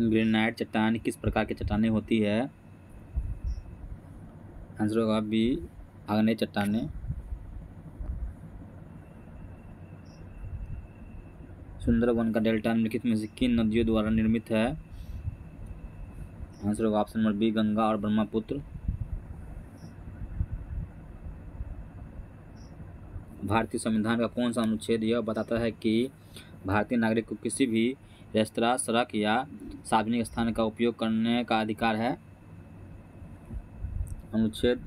Granite चट्टान किस प्रकार की चट्टानें होती है? आंसर होगा बी, आग्नेय चट्टानें। सुंदरवन का डेल्टा निम्नलिखित में से किन नदियों द्वारा निर्मित है? आंसर होगा ऑप्शन नंबर बी, गंगा और ब्रह्मपुत्र। भारतीय संविधान का कौन सा अनुच्छेद यह बताता है कि भारतीय नागरिक को किसी भी रेस्तरां, सड़क या सार्वजनिक स्थान का उपयोग करने का अधिकार है? अनुच्छेद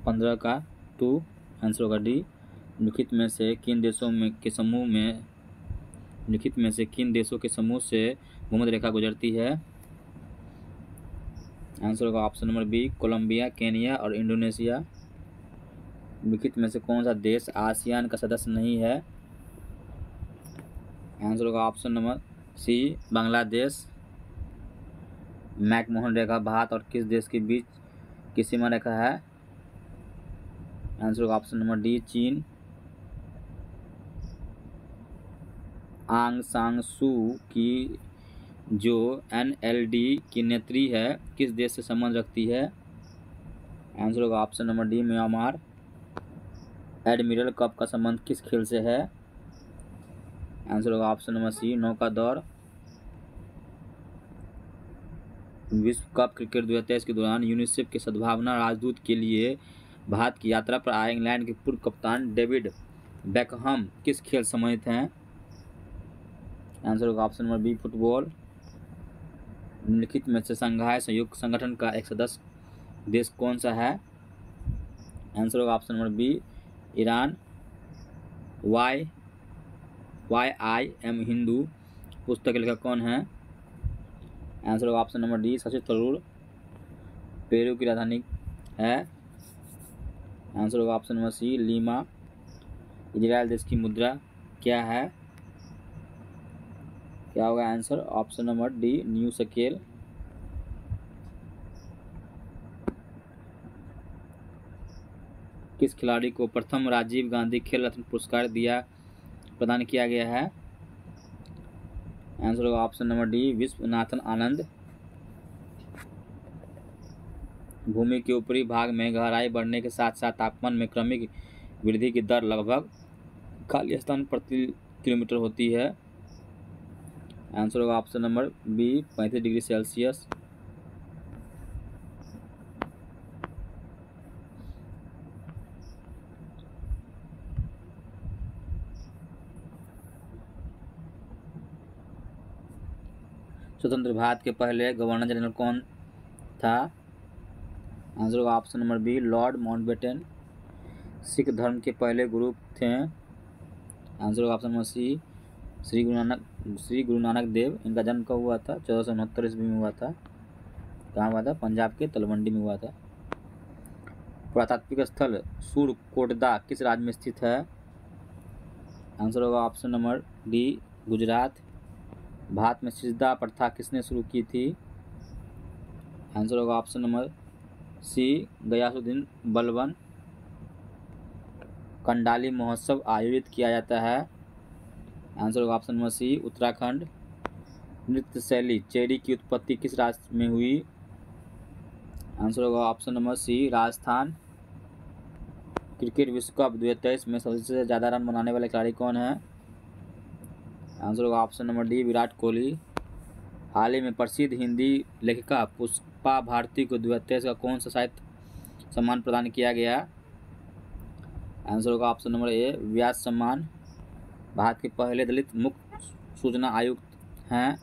15 का 2। आंसर होगा डी। निम्नलिखित में से किन देशों के समूह से भूमध्य रेखा गुजरती है? आंसर होगा option number B, Colombia, Kenya और इंडोनेशिया। निम्नलिखित में से कौन सा देश आसियान का सदस्य नहीं है? आंसर होगा option number C, Bangladesh. McMahon रेखा भारत और किस देश के बीच की सीमा रेखा है? आंसर होगा ऑप्शन नंबर डी, चीन। आंग सांग सू की जो NLD की नेत्री है किस देश से संबंध रखती है? आंसर होगा option number D, Myanmar. Admiral cup का संबंध किस खेल से है? आंसर होगा ऑप्शन नंबर सी, नौका दौड़। विश्व कप क्रिकेट 2023 के दौरान यूनिसेफ के सद्भावना राजदूत के लिए भारत की यात्रा पर आए इंग्लैंड के पूर्व कप्तान डेविड बेकहम किस खेल सम्मानित हैं? आंसर होगा ऑप्शन नंबर बी, फुटबॉल। निम्नलिखित में से संघाई सहयोग संगठन का एक सदस्य देश कौन सा है? आंसर होगा option number B, Iran. I am Hindu पुस्तक के लेखक कौन है? आंसर होगा option number D, Shashi Tharoor. Peru की राजधानी है? आंसर होगा option number C, Lima. Israel देश की मुद्रा क्या है? क्या होगा answer? Option number D, new shekel. किस खिलाड़ी को प्रथम राजीव गांधी खेल रत्न पुरस्कार प्रदान किया गया है? आंसर होगा option number D, Viswanathan Anand. भूमि के ऊपरी भाग में गहराई बढ़ने के साथ साथ तापमान में क्रमिक वृद्धि की दर लगभग खाली स्थान प्रति किलोमीटर होती है? आंसर होगा option number B, 35 degree Celsius. स्वतंत्र भारत के पहले गवर्नर जनरल कौन था? आंसर होगा option number B, Lord Mountbatten. Sikh धर्म के पहले गुरु थे? आंसर होगा ऑप्शन नंबर सी, श्री गुरु नानक देव। इनका जन्म कब हुआ था? 1469 ईस्वी में हुआ था। कहाँ हुआ था? पंजाब के तलवंडी में हुआ था। पुरातात्विक स्थल सूरकोटदा किस राज्य में स्थित है? आंसर होगा option number D, Gujarat. Bharat में सिजदा प्रथा किसने शुरू की थी? आंसर होगा option number C, Ghiyasuddin Balban. Kandali महोत्सव आयोजित किया जाता है? आंसर होगा ऑप्शन नंबर सी, उत्तराखंड। नृत्य शैली चेरी की उत्पत्ति किस राज्य में हुई? आंसर होगा option number C, Rajasthan. Cricket विश्व कप 2023 में सबसे ज़्यादा रन बनाने वाले खिलाड़ी कौन है? आंसर होगा option number D, Virat Kohli. हाल ही में प्रसिद्ध हिंदी लेखिका पुष्पा भारती को 2023 का कौन सा साहित्य सम्मान प्रदान किया गया? आंसर होगा ऑप्शन नंबर ए, व्यास सम्मान। भारत के पहले दलित मुक्त सूचना आयुक्त हैं?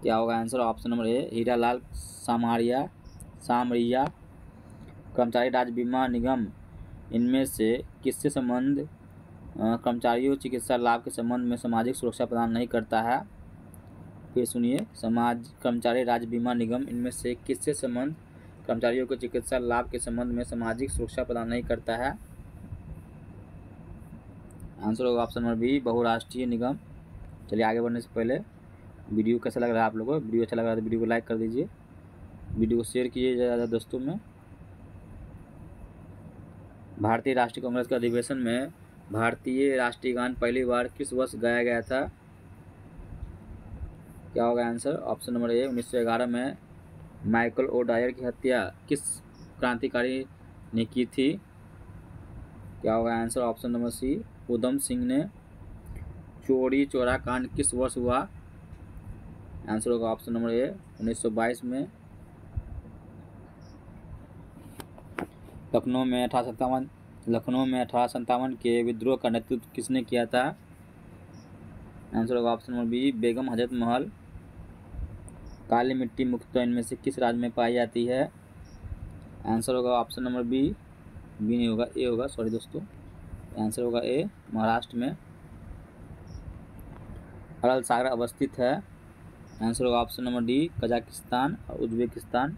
क्या होगा answer? Option number A, Heeralal Samariya. कर्मचारी राज्य बीमा निगम इनमें से किससे संबंध कर्मचारियों चिकित्सा लाभ के संबंध में सामाजिक सुरक्षा प्रदान नहीं करता है? फिर सुनिए, कर्मचारी राज्य बीमा निगम इनमें से किससे संबंध कर्मचारियों को चिकित्सा लाभ के संबंध में सामाजिक सुरक्षा प्रदान नहीं करता है? आंसर होगा ऑप्शन नंबर बी, बहुराष्ट्रीय निगम। चलिए आगे बढ़ने से पहले वीडियो कैसा लग रहा है आप लोगों को? वीडियो अच्छा लग रहा है तो वीडियो को लाइक कर दीजिए, वीडियो को शेयर कीजिए ज़्यादा दोस्तों में। भारतीय राष्ट्रीय कांग्रेस के अधिवेशन में भारतीय राष्ट्रीय गान पहली बार किस वर्ष गाया गया था? क्या होगा आंसर? ऑप्शन नंबर ए 1911 में माइकल ओ डायर की हत्या किस क्रांतिकारी ने की थी? क्या होगा आंसर? ऑप्शन नंबर सी उधम सिंह ने। चोरी चोरा कांड किस वर्ष हुआ? आंसर होगा ऑप्शन नंबर ए 1922 में। लखनऊ में 1857 के विद्रोह का नेतृत्व किसने किया था? आंसर होगा option number B Begum Hazrat Mahal. काली मिट्टी मुख्यतः इनमें से किस राज्य में पाई जाती है? आंसर होगा ऑप्शन नंबर बी नहीं होगा, ए होगा, सॉरी दोस्तों, आंसर होगा ए महाराष्ट्र में। अरल सागर अवस्थित है? आंसर होगा ऑप्शन नंबर डी कजाकिस्तान और उज्बेकिस्तान।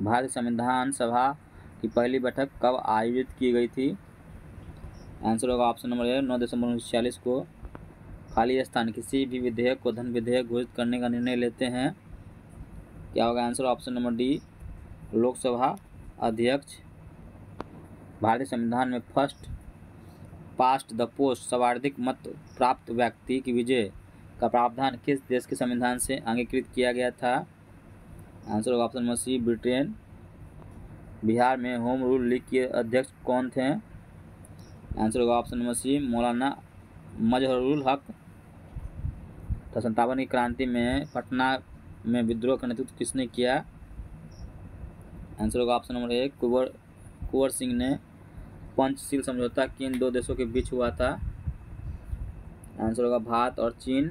भारतीय संविधान सभा की पहली बैठक कब आयोजित की गई थी? आंसर होगा ऑप्शन नंबर ए 9 दिसंबर 1946 को। खाली स्थान किसी भी विधेयक को धन विधेयक घोषित करने का निर्णय लेते हैं? क्या होगा answer? Option number D Lok Sabha अध्यक्ष। भारतीय संविधान में फर्स्ट पास्ट द पोस्ट सर्वाधिक मत प्राप्त व्यक्ति की विजय का प्रावधान किस देश के संविधान से अंगीकृत किया गया था? आंसर होगा option number C Britain. Bihar में होम रूल लीग के अध्यक्ष कौन थे? आंसर होगा ऑप्शन नंबर सी मौलाना मजहरुल हक। 57 की क्रांति में पटना में विद्रोह का नेतृत्व किसने किया? आंसर होगा ऑप्शन नंबर ए कुंवर सिंह ने। पंचशील समझौता किन दो देशों के बीच हुआ था? आंसर होगा भारत और चीन।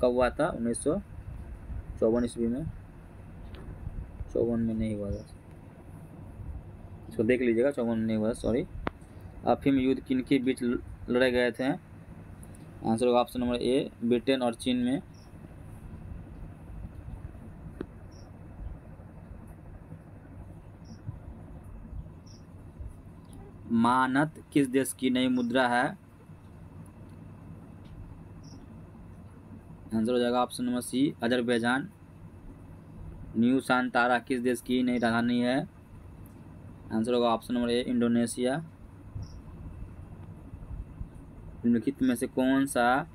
कब हुआ था? 1954 ईस्वी में। 54 में नहीं हुआ था, इसको देख लीजिएगा, 54 में नहीं हुआ, सॉरी। अफीम युद्ध किन के बीच लड़े गए थे? आंसर होगा ऑप्शन नंबर ए ब्रिटेन और चीन में। मानत किस देश की नई मुद्रा है? आंसर हो जाएगा option number C Azerbaijan. Nusantara किस देश की नई राजधानी है? आंसर होगा ऑप्शन नंबर ए इंडोनेशिया। निम्नलिखित में से कौन सा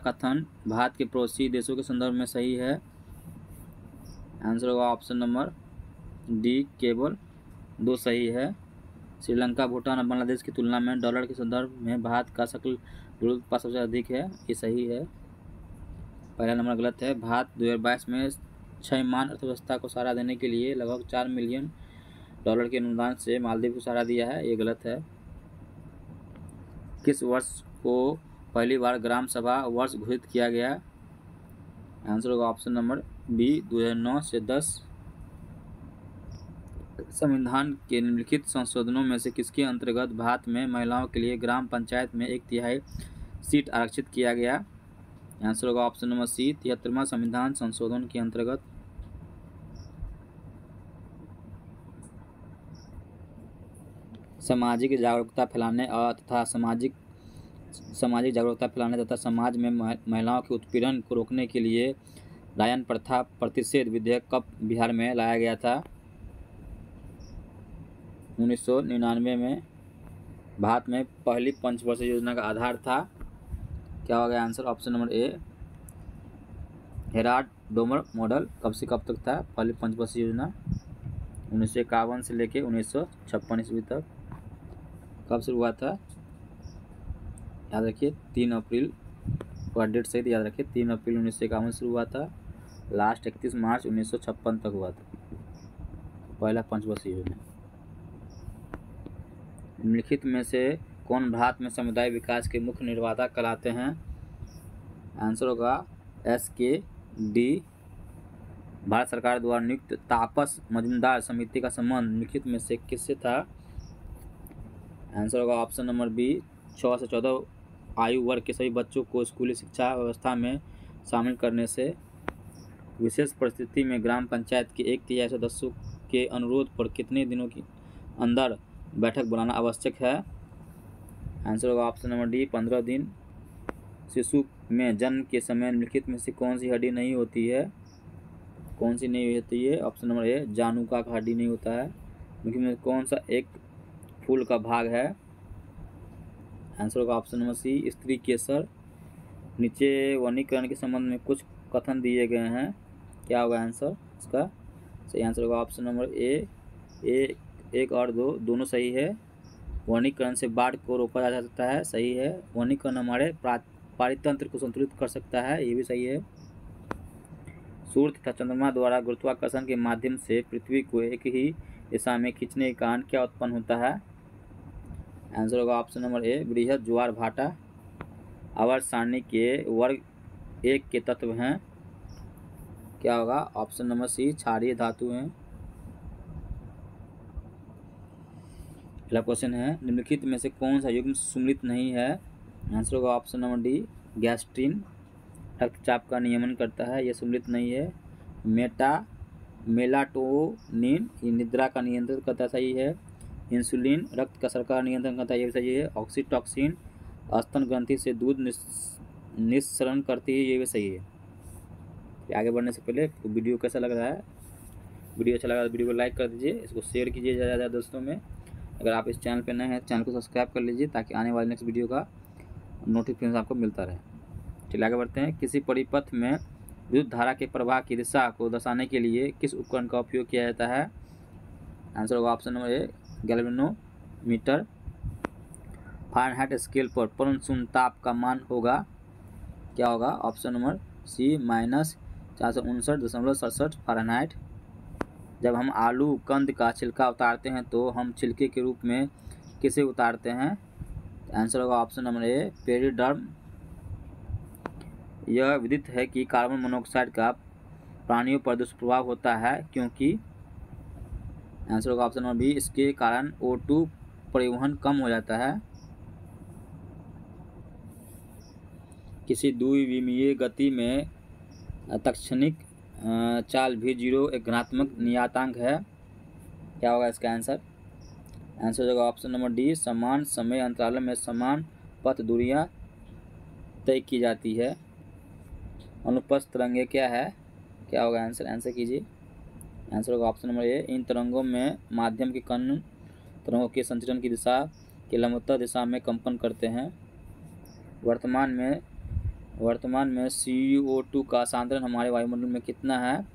कथन भारत के पड़ोसी देशों के संदर्भ में सही है? आंसर होगा ऑप्शन नंबर डी केवल 2 सही है। श्रीलंका भूटान और बांग्लादेश की तुलना में डॉलर के संदर्भ में भारत का सकल घरेलू उत्पाद सबसे अधिक है, ये सही है। पहला नंबर गलत है। भारत 2022 में क्षयमान अर्थव्यवस्था को सहारा देने के लिए लगभग $4 मिलियन के अनुदान से मालदीव को सहारा दिया है, ये गलत है। किस वर्ष को पहली बार ग्राम सभा वर्ष घोषित किया गया? आंसर होगा ऑप्शन नंबर बी 2009 से 10। संविधान के निम्नलिखित संशोधनों में से किसके अंतर्गत भारत में महिलाओं के लिए ग्राम पंचायत में 1/3 सीट आरक्षित किया गया? आंसर होगा ऑप्शन नंबर सी 73वां संविधान संशोधन के अंतर्गत। सामाजिक जागरूकता फैलाने तथा सामाजिक जागरूकता फैलाने तथा समाज में महिलाओं के उत्पीड़न को रोकने के लिए डायन प्रथा प्रतिषेध विधेयक कब बिहार में लाया गया था? 1999 में। भारत में पहली पंचवर्षीय योजना का आधार था? क्या होगा आंसर? ऑप्शन नंबर ए हेराल्ड डोमर मॉडल। कब से कब तक था पहली पंचवर्षीय योजना? 1951 से लेके 1956 ईस्वी तक। कब शुरू हुआ था? याद रखिए 3 अप्रैल, पूरा डेट सहित याद रखिए, 3 अप्रैल 1951 शुरू हुआ था, लास्ट 31 मार्च 1956 तक हुआ था पहला पंचवर्षीय योजना। निम्नलिखित में से कौन भारत में समुदाय विकास के मुख्य निर्माता कहलाते हैं? आंसर होगा SKD। भारत सरकार द्वारा नियुक्त तापस मजूमदार समिति का संबंध निम्नलिखित में से किससे था? आंसर होगा ऑप्शन नंबर बी 6 से 14 आयु वर्ग के सभी बच्चों को स्कूली शिक्षा व्यवस्था में शामिल करने से। विशेष परिस्थिति में ग्राम पंचायत के 1/3 सदस्यों के अनुरोध पर कितने दिनों के अंदर बैठक बुलाना आवश्यक है? आंसर होगा ऑप्शन नंबर डी 15 दिन। शिशु में जन्म के समय निम्नलिखित में से कौन सी हड्डी नहीं होती है? कौन सी नहीं होती है? ऑप्शन नंबर ए जानुका का हड्डी नहीं होता है। निम्नलिखित में कौन सा एक फूल का भाग है? आंसर होगा ऑप्शन नंबर सी स्त्री केसर। नीचे वनीकरण के संबंध में कुछ कथन दिए गए हैं, क्या होगा आंसर इसका? सही आंसर होगा ऑप्शन नंबर ए, 1 और 2 दोनों सही है। वनीकरण से बाढ़ को रोका जा सकता है, सही है। वनीकरण हमारे पारितंत्र को संतुलित कर सकता है, ये भी सही है। सूर्य तथा चंद्रमा द्वारा गुरुत्वाकर्षण के माध्यम से पृथ्वी को एक ही दिशा में खींचने के कारण क्या उत्पन्न होता है? आंसर होगा ऑप्शन नंबर ए, बृहद ज्वार भाटा। आवर्त सारणी के वर्ग 1 के तत्व हैं, क्या होगा? ऑप्शन नंबर सी, क्षारीय धातु हैं। पहला क्वेश्चन है, निम्नलिखित में से कौन सा युग्म सुमेलित नहीं है? आंसर होगा ऑप्शन नंबर डी, गैस्ट्रिन। रक्तचाप का नियमन करता है, यह सुमेलित नहीं है। मेलाटोनिन ये निद्रा का नियंत्रण करता है, सही है। इंसुलिन रक्त का शर्करा नियंत्रण करता है, यह भी सही है। ऑक्सीटॉक्सिन स्तन ग्रंथि से दूध निस्सरण करती है, ये भी सही है। आगे बढ़ने से पहले वीडियो कैसा लग रहा है? वीडियो अच्छा लगा तो वीडियो को लाइक कर दीजिए, इसको शेयर कीजिए ज़्यादा ज़्यादा दोस्तों में। अगर आप इस चैनल पर नए हैं चैनल को सब्सक्राइब कर लीजिए ताकि आने वाले नेक्स्ट वीडियो का नोटिफिकेशन आपको मिलता रहे। चलिए आगे बढ़ते हैं। किसी परिपथ में विद्युत धारा के प्रवाह की दिशा को दर्शाने के लिए किस उपकरण का उपयोग किया जाता है? आंसर होगा option number A, galvanometer. Fahrenheit scale पर पूर्ण शून्य ताप का मान होगा, क्या होगा? Option number C, -459.67 Fahrenheit. जब हम आलू कंद का छिलका उतारते हैं तो हम छिलके के रूप में किसे उतारते हैं? आंसर होगा ऑप्शन नंबर ए, पेरिडर्म। यह विदित है कि कार्बन मोनोऑक्साइड का प्राणियों पर दुष्प्रभाव होता है, क्योंकि आंसर होगा ऑप्शन नंबर बी, इसके कारण O2 परिवहन कम हो जाता है। किसी द्विविमीय गति में तत्क्षणिक चाल v0 एक घनात्मक नियतांक है, क्या होगा इसका आंसर? आंसर होगा ऑप्शन नंबर डी, समान समय अंतरालों में समान पथ दूरियां तय की जाती है। अनुपस्थ तरंगें क्या है, क्या होगा आंसर? आंसर कीजिए। आंसर होगा ऑप्शन नंबर ए, इन तरंगों में माध्यम के कण तरंगों के संचरण की दिशा के लंबवत दिशा में कंपन करते हैं। वर्तमान में CO2 का सांद्रण हमारे वायुमंडल में कितना है?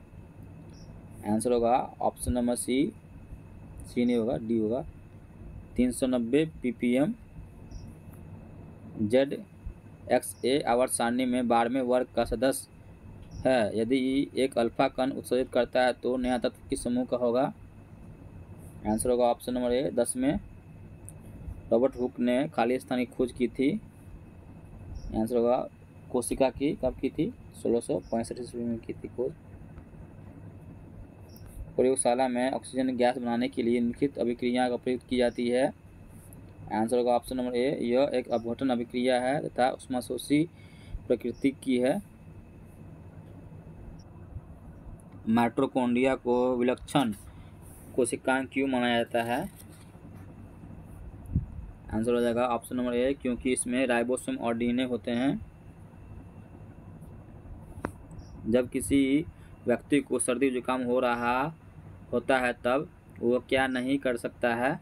आंसर होगा ऑप्शन नंबर सी नहीं होगा, डी होगा, 390 ppm। ZXA आवर्त सारणी में 12वें वर्ग का सदस्य है। यदि एक अल्फा कण उत्सर्जित करता है तो नया तत्व किस समूह का होगा? आंसर होगा ऑप्शन नंबर ए, 10 में। रॉबर्ट हुक ने खाली स्थान की खोज की थी, आंसर होगा कोशिका की, कब की थी? 1665 ईस्वी में की थी खोज। प्रयोगशाला में ऑक्सीजन गैस बनाने के लिए निम्नलिखित अभिक्रिया का प्रयोग की जाती है। आंसर होगा ऑप्शन नंबर ए, यह एक अपघटन अभिक्रिया है तथा ऊष्माशोषी प्रकृति की है। माइटोकॉन्ड्रिया को विलक्षण कोशिकाएं क्यों माना जाता है? आंसर हो जाएगा ऑप्शन नंबर ए, क्योंकि इसमें राइबोसोम और DNA होते हैं। जब किसी व्यक्ति को सर्दी जुकाम हो रहा होता है तब वो क्या नहीं कर सकता है?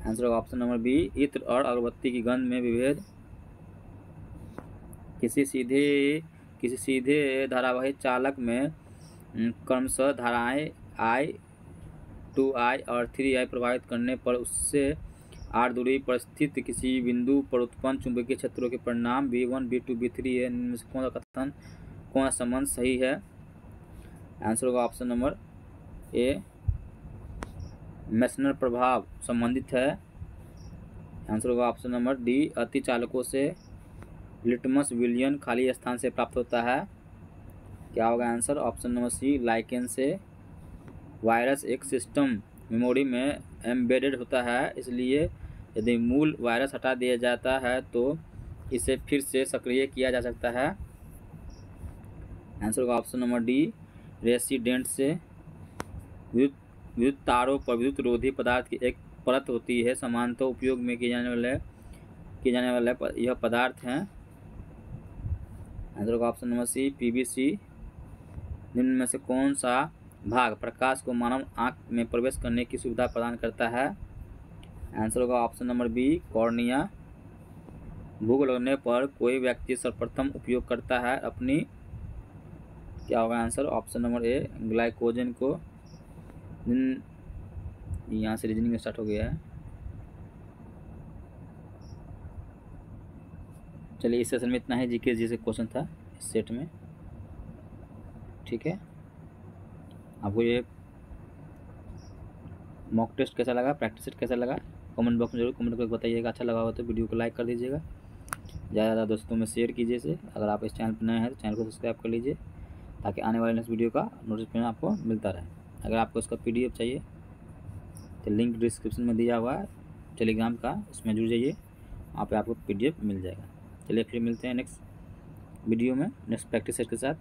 आंसर होगा ऑप्शन नंबर बी, इत्र और अगरबत्ती की गंध में विभेद। किसी सीधे धारावाही चालक में क्रमशः धाराएं I, 2I और 3I प्रभावित करने पर उससे r दूरी पर स्थित किसी बिंदु पर उत्पन्न चुंबकीय क्षेत्रों के परिणाम V1, V2, V3 है। इनमें से कौन सा कथन, कौन सा संबंध सही है? आंसर होगा ऑप्शन नंबर ए, मेसनर प्रभाव संबंधित है। आंसर होगा ऑप्शन नंबर डी, अति चालकों से लिटमस विलयन खाली स्थान से प्राप्त होता है, क्या होगा answer? Option number C, lichen से। वायरस एक सिस्टम मेमोरी में एम्बेडेड होता है, इसलिए यदि मूल वायरस हटा दिया जाता है तो इसे फिर से सक्रिय किया जा सकता है। आंसर होगा ऑप्शन नंबर डी, रेसिडेंट से। विद्युत तारों पर विद्युत रोधी पदार्थ की एक परत होती है, सामान्यतः उपयोग में किए जाने वाले यह पदार्थ हैं। आंसर होगा ऑप्शन नंबर सी, PVC। निम्न में से कौन सा भाग प्रकाश को मानव आंख में प्रवेश करने की सुविधा प्रदान करता है? आंसर होगा ऑप्शन नंबर बी, कॉर्निया। भूख लगने पर कोई व्यक्ति सर्वप्रथम उपयोग करता है अपनी, क्या होगा आंसर? ऑप्शन नंबर ए ग्लाइकोजन को। यहाँ से रीजनिंग स्टार्ट हो गया है। चलिए इस सेशन में इतना ही, जीके जैसे क्वेश्चन था इस सेट में। ठीक है, आपको ये मॉक टेस्ट कैसा लगा, प्रैक्टिस सेट कैसा लगा, कमेंट बॉक्स में जरूर कमेंट करके बताइएगा। अच्छा लगा हो तो वीडियो को लाइक कर दीजिएगा, ज़्यादा ज़्यादा दोस्तों में शेयर कीजिए इसे। अगर आप इस चैनल पर नए हैं तो चैनल को सब्सक्राइब कर लीजिए, ताकि आने वाले नेक्स्ट वीडियो का नोटिफिकेशन आपको मिलता रहे। अगर आपको इसका PDF चाहिए तो लिंक डिस्क्रिप्शन में दिया हुआ है टेलीग्राम का, उसमें जुड़ जाइए, वहाँ पे आपको PDF मिल जाएगा। चलिए फिर मिलते हैं नेक्स्ट वीडियो में नेक्स्ट प्रैक्टिस सेट के साथ।